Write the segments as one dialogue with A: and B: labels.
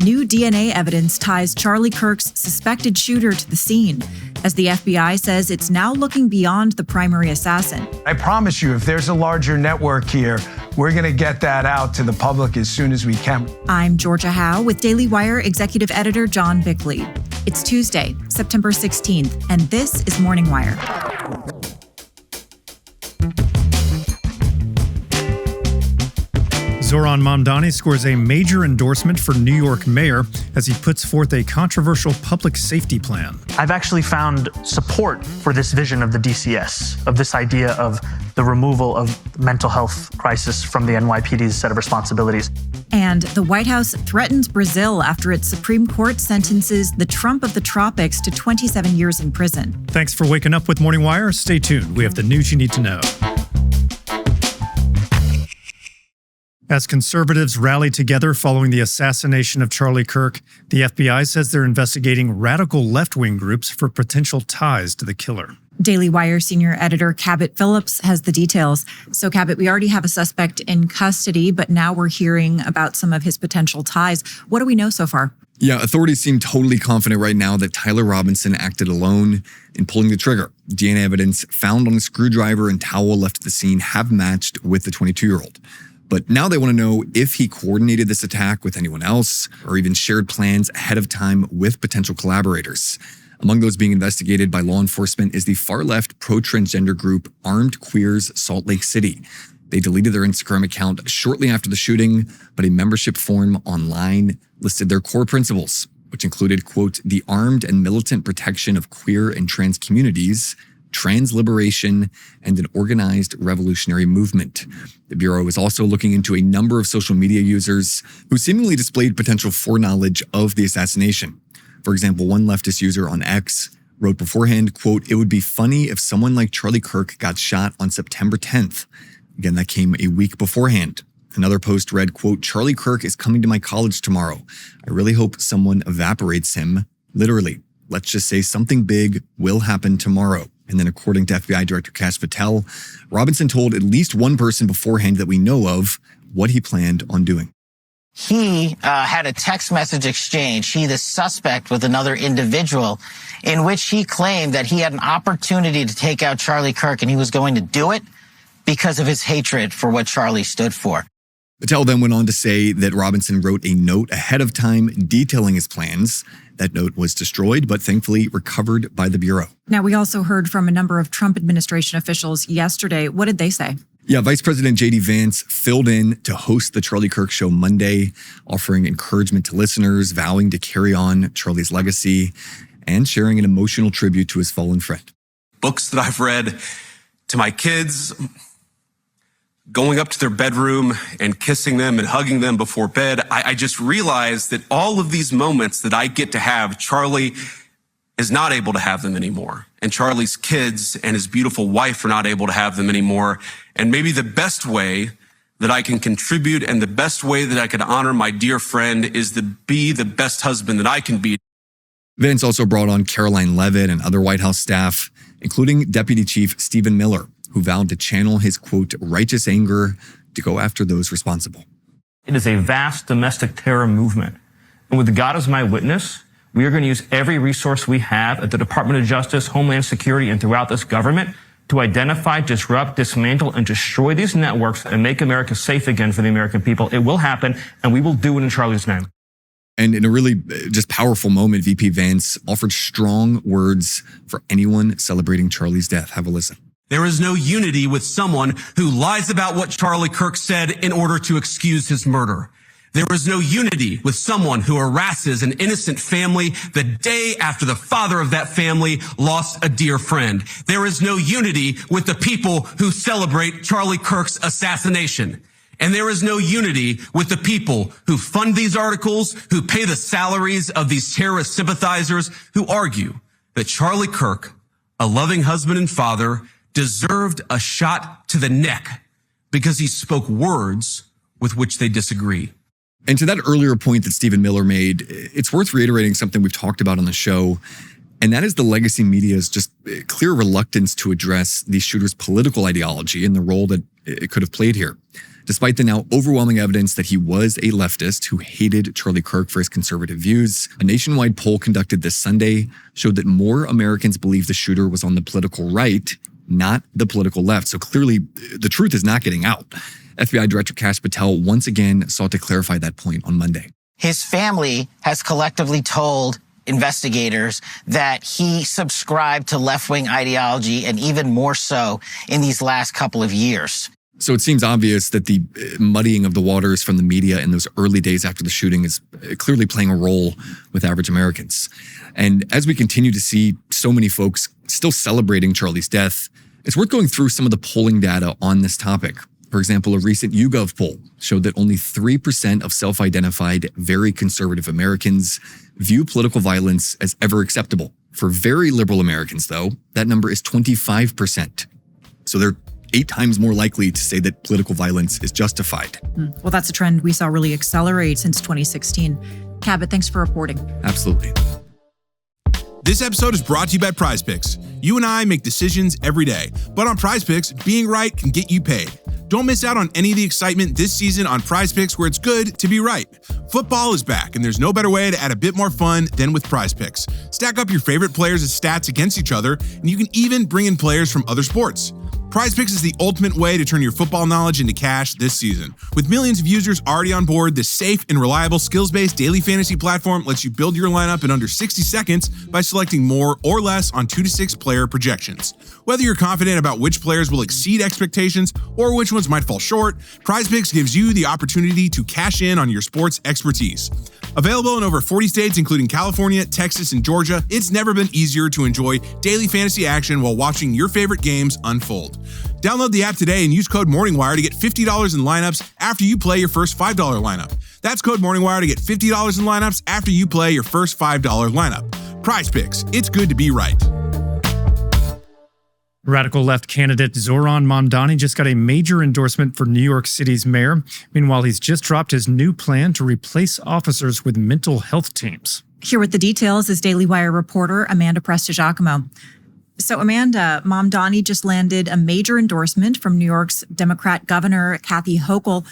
A: New DNA evidence ties Charlie Kirk's suspected shooter to the scene, as the FBI says it's now looking beyond the primary assassin.
B: I promise you, if there's a larger network here, we're going to get that out to the public as soon as we can.
A: I'm Georgia Howe with Daily Wire Executive Editor John Bickley. It's Tuesday, September 16th, and this is Morning Wire.
C: Zohran Mamdani scores a major endorsement for New York mayor as he puts forth a controversial public safety plan.
D: I've actually found support for this vision of the DCS, of this idea of the removal of mental health crisis from the NYPD's set of responsibilities.
A: And the White House threatens Brazil after its Supreme Court sentences the Trump of the Tropics to 27 years in prison.
C: Thanks for waking up with Morning Wire. Stay tuned. We have the news you need to know. As conservatives rally together following the assassination of Charlie Kirk, the FBI says they're investigating radical left-wing groups for potential ties to the killer.
A: Daily Wire senior editor Cabot Phillips has the details. So, Cabot, we already have a suspect in custody, but now we're hearing about some of his potential ties. What do we know so far?
E: Yeah, authorities seem totally confident right now that Tyler Robinson acted alone in pulling the trigger. DNA evidence found on a screwdriver and towel left at the scene have matched with the 22-year-old. But now they want to know if he coordinated this attack with anyone else or even shared plans ahead of time with potential collaborators. Among those being investigated by law enforcement is the far-left pro-transgender group Armed Queers Salt Lake City. They deleted their Instagram account shortly after the shooting, but a membership form online listed their core principles, which included, quote, the armed and militant protection of queer and trans communities, trans liberation, and an organized revolutionary movement. The Bureau is also looking into a number of social media users who seemingly displayed potential foreknowledge of the assassination. For example, one leftist user on X wrote beforehand, quote, it would be funny if someone like Charlie Kirk got shot on September 10th. Again, that came a week beforehand. Another post read, quote, Charlie Kirk is coming to my college tomorrow. I really hope someone evaporates him. Literally, let's just say something big will happen tomorrow. And then according to FBI Director Kash Patel, Robinson told at least one person beforehand that we know of what he planned on doing.
F: He had a text message exchange, the suspect, with another individual, in which he claimed that he had an opportunity to take out Charlie Kirk and he was going to do it because of his hatred for what Charlie stood for.
E: Patel then went on to say that Robinson wrote a note ahead of time detailing his plans. That note was destroyed, but thankfully recovered by the Bureau.
A: Now, we also heard from a number of Trump administration officials yesterday. What did they say?
E: Yeah, Vice President J.D. Vance filled in to host the Charlie Kirk Show Monday, offering encouragement to listeners, vowing to carry on Charlie's legacy, and sharing an emotional tribute to his fallen friend.
G: Books that I've read to my kids, going up to their bedroom and kissing them and hugging them before bed, I just realized that all of these moments that I get to have, Charlie is not able to have them anymore. And Charlie's kids and his beautiful wife are not able to have them anymore. And maybe the best way that I can contribute and the best way that I can honor my dear friend is to be the best husband that I can be.
E: Vance also brought on Caroline Leavitt and other White House staff, including Deputy Chief Stephen Miller, who vowed to channel his, quote, righteous anger to go after those responsible.
H: It is a vast domestic terror movement. And with God as my witness, we are going to use every resource we have at the Department of Justice, Homeland Security, and throughout this government to identify, disrupt, dismantle, and destroy these networks and make America safe again for the American people. It will happen, and we will do it in Charlie's name.
E: And in a really just powerful moment, VP Vance offered strong words for anyone celebrating Charlie's death. Have a listen.
G: There is no unity with someone who lies about what Charlie Kirk said in order to excuse his murder. There is no unity with someone who harasses an innocent family the day after the father of that family lost a dear friend. There is no unity with the people who celebrate Charlie Kirk's assassination. And there is no unity with the people who fund these articles, who pay the salaries of these terrorist sympathizers, who argue that Charlie Kirk, a loving husband and father, deserved a shot to the neck because he spoke words with which they disagree.
E: And to that earlier point that Stephen Miller made, it's worth reiterating something we've talked about on the show, and that is the legacy media's just clear reluctance to address the shooter's political ideology and the role that it could have played here. Despite the now overwhelming evidence that he was a leftist who hated Charlie Kirk for his conservative views, a nationwide poll conducted this Sunday showed that more Americans believe the shooter was on the political right, not the political left. So clearly, the truth is not getting out. FBI Director Kash Patel once again sought to clarify that point on Monday.
F: His family has collectively told investigators that he subscribed to left-wing ideology, and even more so in these last couple of years.
E: So it seems obvious that the muddying of the waters from the media in those early days after the shooting is clearly playing a role with average Americans. And as we continue to see so many folks still celebrating Charlie's death, it's worth going through some of the polling data on this topic. For example, a recent YouGov poll showed that only 3% of self-identified very conservative Americans view political violence as ever acceptable. For very liberal Americans, though, that number is 25%. So they're 8 times more likely to say that political violence is justified.
A: Well, that's a trend we saw really accelerate since 2016. Cabot, thanks for reporting.
E: Absolutely.
I: This episode is brought to you by PrizePicks. You and I make decisions every day, but on PrizePicks, being right can get you paid. Don't miss out on any of the excitement this season on PrizePicks, where it's good to be right. Football is back, and there's no better way to add a bit more fun than with PrizePicks. Stack up your favorite players' stats against each other, and you can even bring in players from other sports. PrizePicks is the ultimate way to turn your football knowledge into cash this season. With millions of users already on board, this safe and reliable skills-based daily fantasy platform lets you build your lineup in under 60 seconds by selecting more or less on 2 to 6 player projections. Whether you're confident about which players will exceed expectations or which ones might fall short, PrizePicks gives you the opportunity to cash in on your sports expertise. Available in over 40 states, including California, Texas, and Georgia, it's never been easier to enjoy daily fantasy action while watching your favorite games unfold. Download the app today and use code MorningWire to get $50 in lineups after you play your first $5 lineup. That's code MorningWire to get $50 in lineups after you play your first $5 lineup. PrizePicks, it's good to be right.
C: Radical left candidate Zohran Mamdani just got a major endorsement for New York City's mayor. Meanwhile, he's just dropped his new plan to replace officers with mental health teams.
A: Here with the details is Daily Wire reporter Amanda Prestigiacomo. So Amanda, Mamdani just landed a major endorsement from New York's Democrat Governor Kathy Hochul.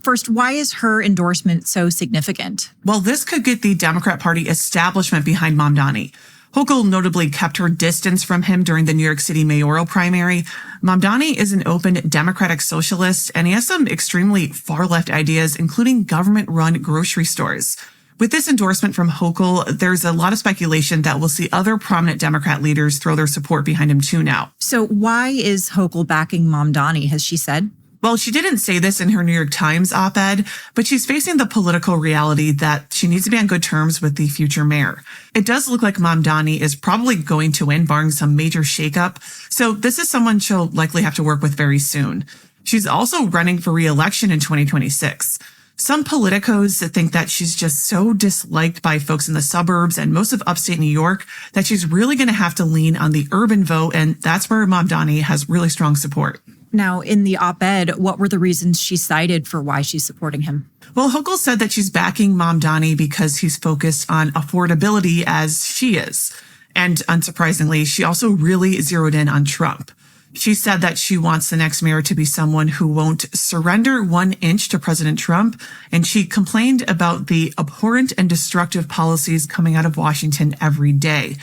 A: First, why is her endorsement so significant?
J: Well, this could get the Democrat Party establishment behind Mamdani. Hochul notably kept her distance from him during the New York City mayoral primary. Mamdani is an open Democratic socialist, and he has some extremely far-left ideas, including government-run grocery stores. With this endorsement from Hochul, there's a lot of speculation that we'll see other prominent Democrat leaders throw their support behind him too now.
A: So why is Hochul backing Mamdani, has she said?
J: Well, she didn't say this in her New York Times op-ed, but she's facing the political reality that she needs to be on good terms with the future mayor. It does look like Mamdani is probably going to win, barring some major shakeup. So this is someone she'll likely have to work with very soon. She's also running for re-election in 2026. Some politicos think that she's just so disliked by folks in the suburbs and most of upstate New York that she's really going to have to lean on the urban vote, and that's where Mamdani has really strong support.
A: Now, in the op-ed, what were the reasons she cited for why she's supporting him?
J: Well, Hochul said that she's backing Mamdani because he's focused on affordability as she is. And unsurprisingly, she also really zeroed in on Trump. She said that she wants the next mayor to be someone who won't surrender 1 inch to President Trump. And she complained about the abhorrent and destructive policies coming out of Washington every day.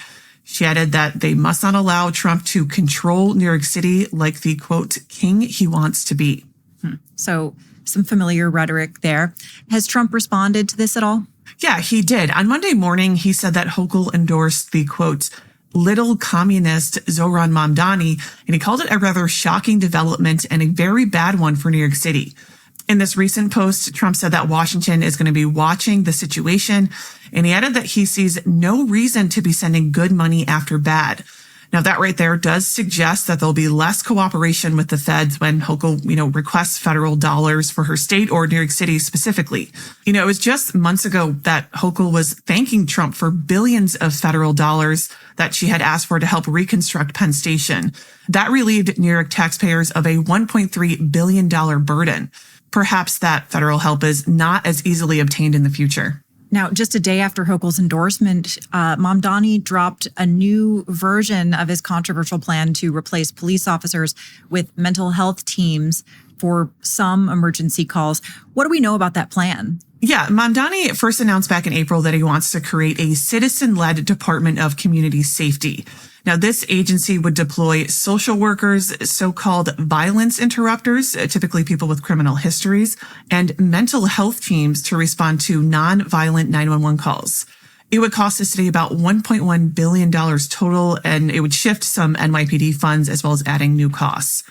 J: She added that they must not allow Trump to control New York City like the, quote, king he wants to be.
A: So some familiar rhetoric there. Has Trump responded to this at all?
J: Yeah, he did. On Monday morning, he said that Hochul endorsed the, quote, little communist Zohran Mamdani, and he called it a rather shocking development and a very bad one for New York City. In this recent post, Trump said that Washington is going to be watching the situation, and he added that he sees no reason to be sending good money after bad. Now, that right there does suggest that there'll be less cooperation with the feds when Hochul, requests federal dollars for her state or New York City specifically. It was just months ago that Hochul was thanking Trump for billions of federal dollars that she had asked for to help reconstruct Penn Station. That relieved New York taxpayers of a $1.3 billion burden. Perhaps that federal help is not as easily obtained in the future.
A: Now, just a day after Hochul's endorsement, Mamdani dropped a new version of his controversial plan to replace police officers with mental health teams. for some emergency calls. What do we know about that plan?
J: Yeah, Mamdani first announced back in April that he wants to create a citizen-led Department of Community Safety. Now, this agency would deploy social workers, so-called violence interrupters, typically people with criminal histories, and mental health teams to respond to non-violent 911 calls. It would cost the city about $1.1 billion total, and it would shift some NYPD funds as well as adding new costs.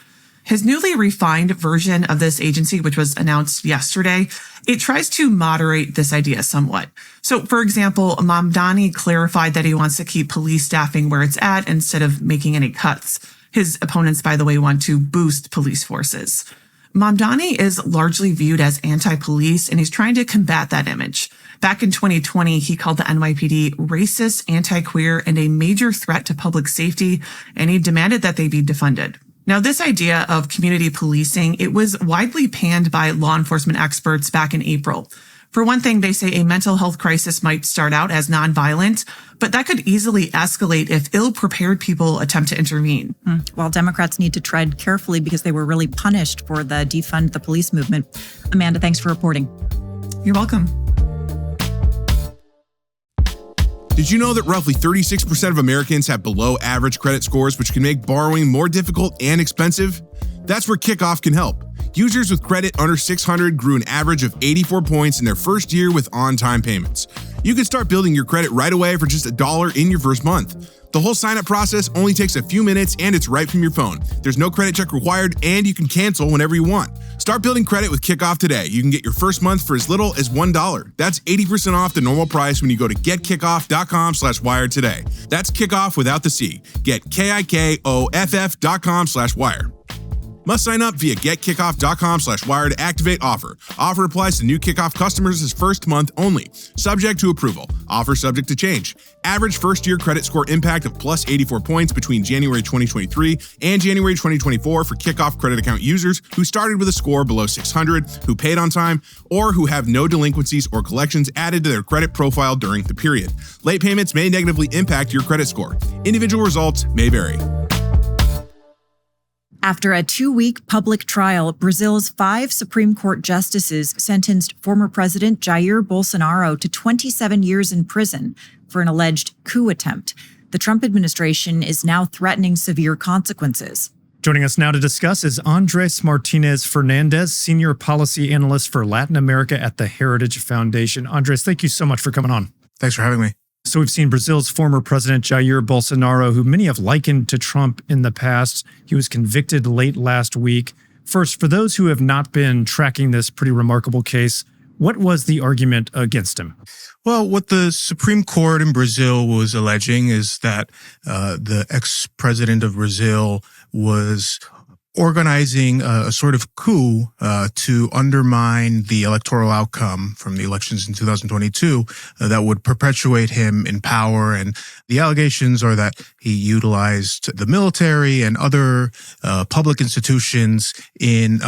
J: His newly refined version of this agency, which was announced yesterday, it tries to moderate this idea somewhat. So, for example, Mamdani clarified that he wants to keep police staffing where it's at instead of making any cuts. His opponents, by the way, want to boost police forces. Mamdani is largely viewed as anti-police, and he's trying to combat that image. Back in 2020, he called the NYPD racist, anti-queer, and a major threat to public safety, and he demanded that they be defunded. Now, this idea of community policing, it was widely panned by law enforcement experts back in April. For one thing, they say a mental health crisis might start out as nonviolent, but that could easily escalate if ill-prepared people attempt to intervene.
A: Well, Democrats need to tread carefully because they were really punished for the defund the police movement. Amanda, thanks for reporting.
J: You're welcome.
I: Did you know that roughly 36% of Americans have below average credit scores, which can make borrowing more difficult and expensive? That's where Kickoff can help. Users with credit under 600 grew an average of 84 points in their first year with on-time payments. You can start building your credit right away for just $1 in your first month. The whole sign-up process only takes a few minutes and it's right from your phone. There's no credit check required and you can cancel whenever you want. Start building credit with Kickoff today. You can get your first month for as little as $1. That's 80% off the normal price when you go to getkickoff.com/wired today. That's Kickoff without the C. Get KIKOFF.com/wire. Must sign up via getkickoff.com/wire to activate offer. Offer applies to new Kickoff customers' first month only. Subject to approval. Offer subject to change. Average first-year credit score impact of plus 84 points between January 2023 and January 2024 for Kickoff credit account users who started with a score below 600, who paid on time, or who have no delinquencies or collections added to their credit profile during the period. Late payments may negatively impact your credit score. Individual results may vary.
A: After a 2-week public trial, Brazil's 5 Supreme Court justices sentenced former President Jair Bolsonaro to 27 years in prison for an alleged coup attempt. The Trump administration is now threatening severe consequences.
C: Joining us now to discuss is Andres Martinez Fernandez, Senior Policy Analyst for Latin America at the Heritage Foundation. Andres, thank you so much for coming on.
K: Thanks for having me.
C: So we've seen Brazil's former president, Jair Bolsonaro, who many have likened to Trump in the past. He was convicted late last week. First, for those who have not been tracking this pretty remarkable case, what was the argument against him?
K: Well, what the Supreme Court in Brazil was alleging is that the ex-president of Brazil was organizing a sort of coup to undermine the electoral outcome from the elections in 2022 that would perpetuate him in power. And the allegations are that he utilized the military and other public institutions in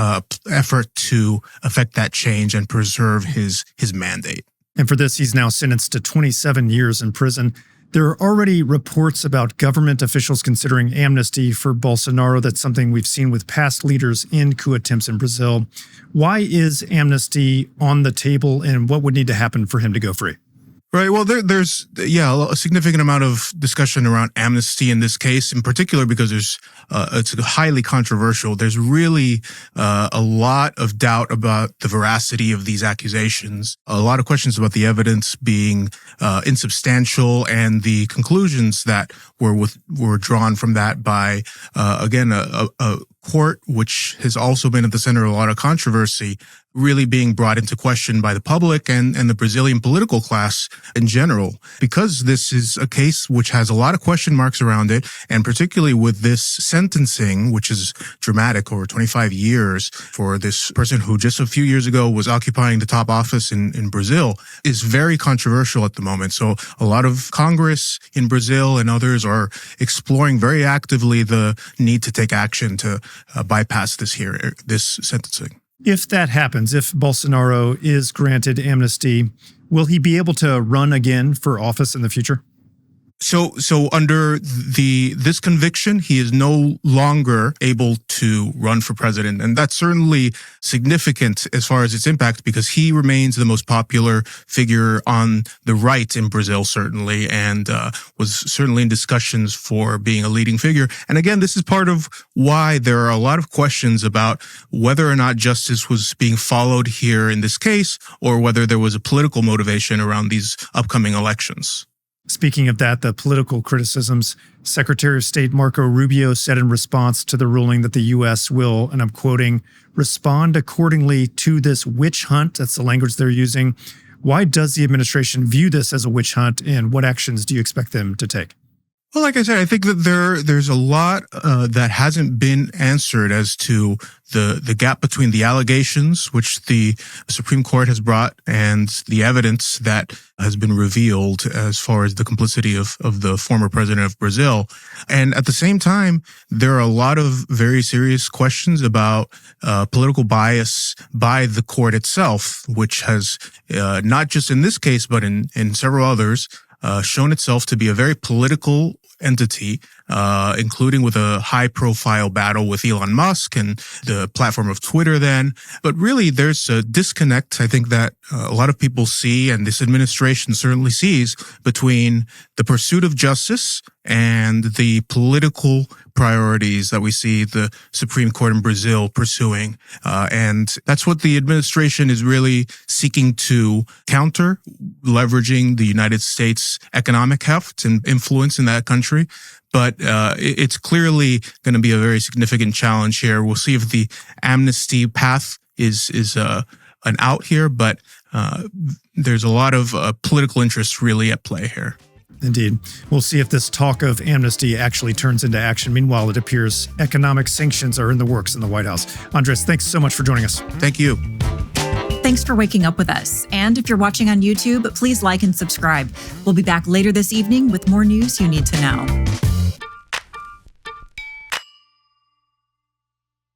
K: effort to effect that change and preserve his mandate.
C: And for this, he's now sentenced to 27 years in prison. There are already reports about government officials considering amnesty for Bolsonaro. That's something we've seen with past leaders in coup attempts in Brazil. Why is amnesty on the table, and what would need to happen for him to go free?
K: Right. Well, there's a significant amount of discussion around amnesty in this case, in particular because it's highly controversial. There's really a lot of doubt about the veracity of these accusations, a lot of questions about the evidence being insubstantial, and the conclusions that were drawn from that by a court which has also been at the center of a lot of controversy, really being brought into question by the public and the Brazilian political class in general. Because this is a case which has a lot of question marks around it, and particularly with this sentencing, which is dramatic, over 25 years for this person who just a few years ago was occupying the top office in Brazil, is very controversial at the moment. So a lot of Congress in Brazil and others are exploring very actively the need to take action to bypass this sentencing.
C: If that happens, if Bolsonaro is granted amnesty, will he be able to run again for office in the future?
K: So under this conviction, he is no longer able to run for president. And that's certainly significant as far as its impact, because he remains the most popular figure on the right in Brazil, certainly, and was certainly in discussions for being a leading figure. And again, this is part of why there are a lot of questions about whether or not justice was being followed here in this case, or whether there was a political motivation around these upcoming elections.
C: Speaking of that, the political criticisms, Secretary of State Marco Rubio said in response to the ruling that the U.S. will, and I'm quoting, respond accordingly to this witch hunt. That's the language they're using. Why does the administration view this as a witch hunt, and what actions do you expect them to take?
K: Well, like I said, I think that there's a lot that hasn't been answered as to the gap between the allegations which the Supreme Court has brought and the evidence that has been revealed as far as the complicity of the former president of Brazil. And at the same time, there are a lot of very serious questions about political bias by the court itself, which has not just in this case, but in several others, shown itself to be a very political entity, including with a high-profile battle with Elon Musk and the platform of Twitter then. But really, there's a disconnect, I think, that a lot of people see, and this administration certainly sees, between the pursuit of justice and the political priorities that we see the Supreme Court in Brazil pursuing. And that's what the administration is really seeking to counter, leveraging the United States economic heft and influence in that country. But it's clearly going to be a very significant challenge here. We'll see if the amnesty path is an out here, but there's a lot of political interest really at play here.
C: Indeed. We'll see if this talk of amnesty actually turns into action. Meanwhile, it appears economic sanctions are in the works in the White House. Andres, thanks so much for joining us.
K: Thank you.
A: Thanks for waking up with us. And if you're watching on YouTube, please like and subscribe. We'll be back later this evening with more news you need to know.